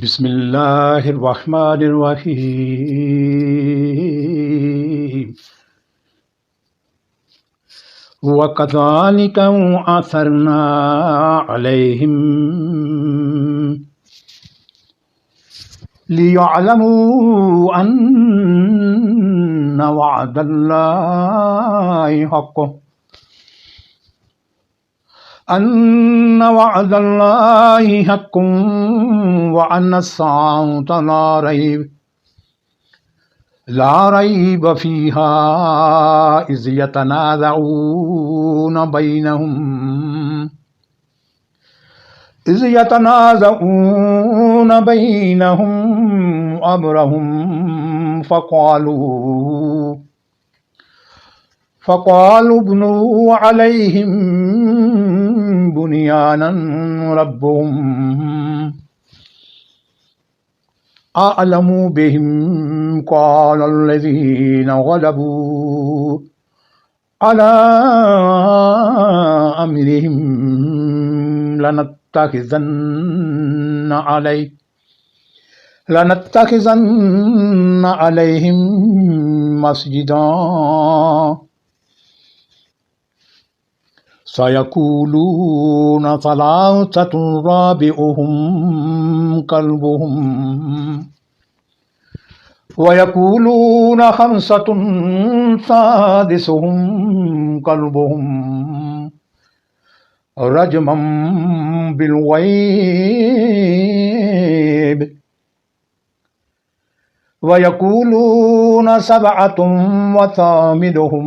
بسم الله الرحمن الرحيم وكذلك أثرنا عليهم ليعلموا أن وعد الله حق وأن الساعة لا ريب فيها إذ يتنازعون بينهم أمرهم فقالوا ابنوا عليهم بنيانا ربهم أعلم بهم قال الذين غلبوا على أمرهم لنتخذن عليهم مسجدا سيقولون ثلاثة رابعهم كلبهم ويقولون خمسة سادسهم كلبهم رجما بالغيب ويقولون سبعة وثامنهم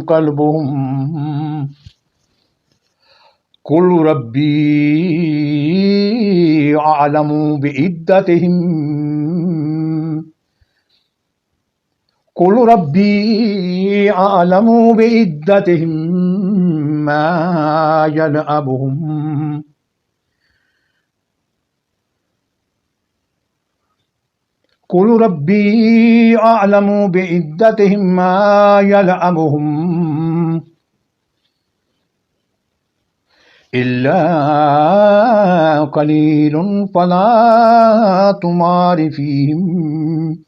كلبهم قل ربي أعلم بعدتهم ما يلعبهم إلا قليل فلا تمار فيهم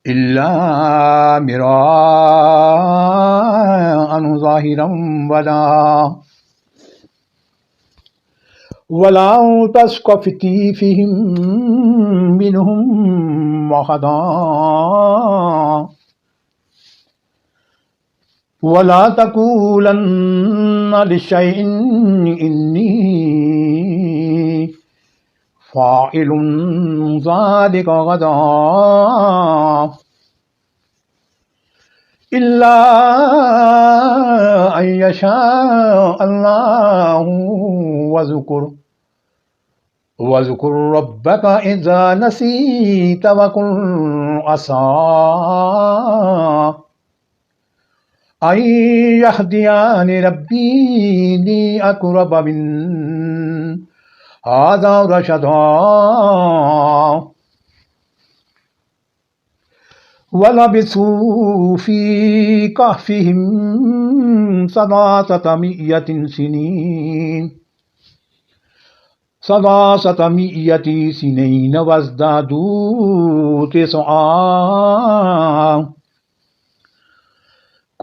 إلا مراء ظاهرا ولا تسقط فيهم منهم أحدا ولا تقولن لشيء إني فاعل ذلك غدا إلا أن يشاء الله واذكر ربك إذا نسيت وقل عسى أن يهديني ربي لأقرب من هذا رشدا ولبثوا في كهفهم 300 سنين وازدادوا 9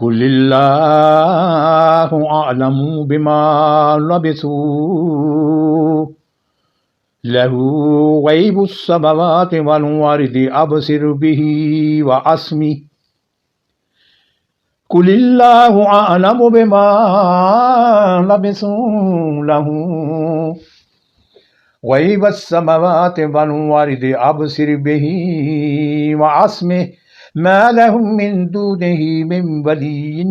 قل الله أعلم بما لبثوا له غيب السماوات والأرض أبصر به وأسمع قل الله أعلم بما لبثوا له غيب السماوات والأرض أبصر به وأسمع ما لهم من دونه من ولي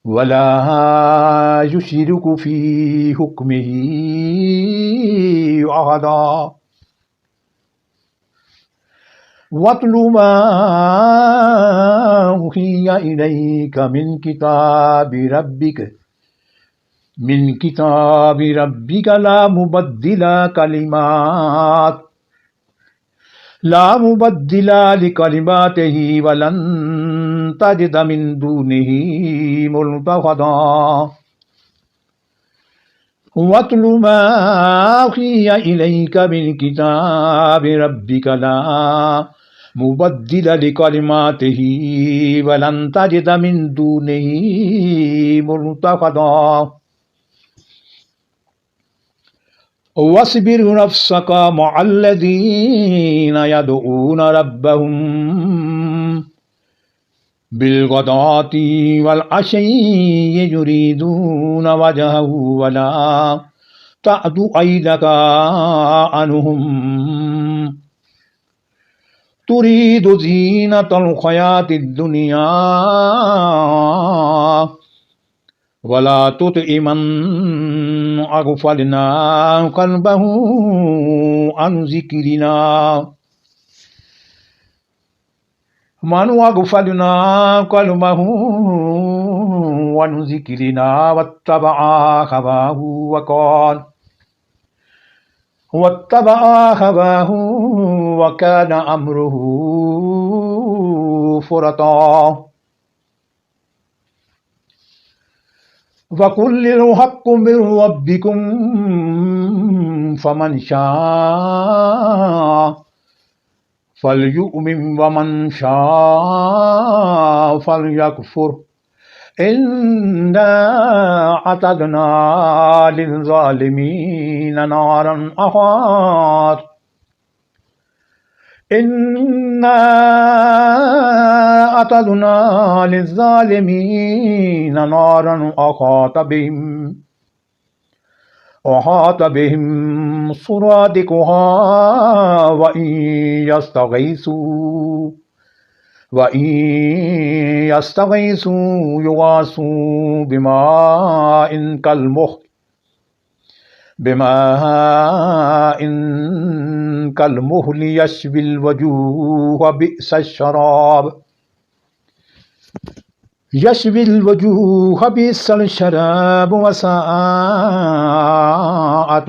ولا يشرك في حكمه أحدا واتل ما أوحي إليك من كتاب ربك لا مبدل لكلماته ولن تجد من دونه ملتحدا واتل ما أوحي إليك من كتاب ربك لا مبدل لكلماته ولن تجد من دونه ملتحدا واصبر نفسك مع الذين يدعون ربهم بالغداة والعشي يريدون وجهه ولا تعد عينك عنهم تريد زينة الحياة الدنيا ولا تطع من أغفلنا قلبه عن ذكرنا من أغفلنا قلبه عن ذكرنا واتبع هواه وكان أمره فرطا وقل الحق من ربكم فمن شاء فليؤمن ومن شاء فليكفر إنا أعتدنا للظالمين نارا أحاط بهم سرادقها وإن يستغيثوا يغاثوا بماء كالمهل يشوي الوجوه بئس الشراب وساءت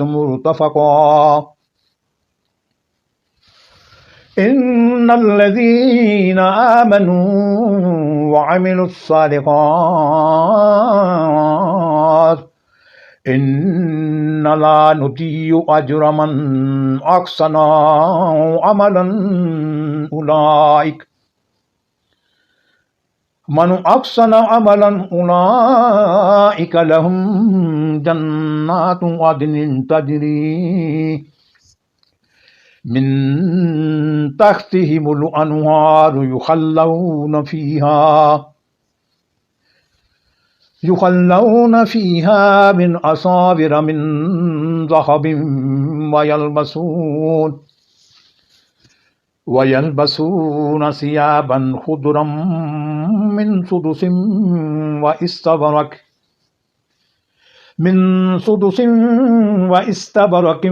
مرتفقا إن الذين آمنوا وعملوا الصالحات إن لا نضيع أجر من أحسن عملا أولئك لهم جنات عدن تجري من تحتهم الأنهار يخلون فيها من أساور من ذهب ويلبسون ثيابا خضرا من سدس واستبرق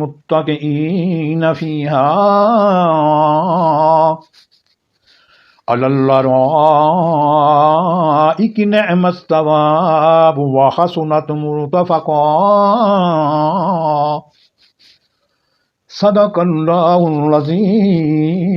متكئين فيها على الأرائك نعم الثواب وحسنت مرتفقا صدق الله العظيم.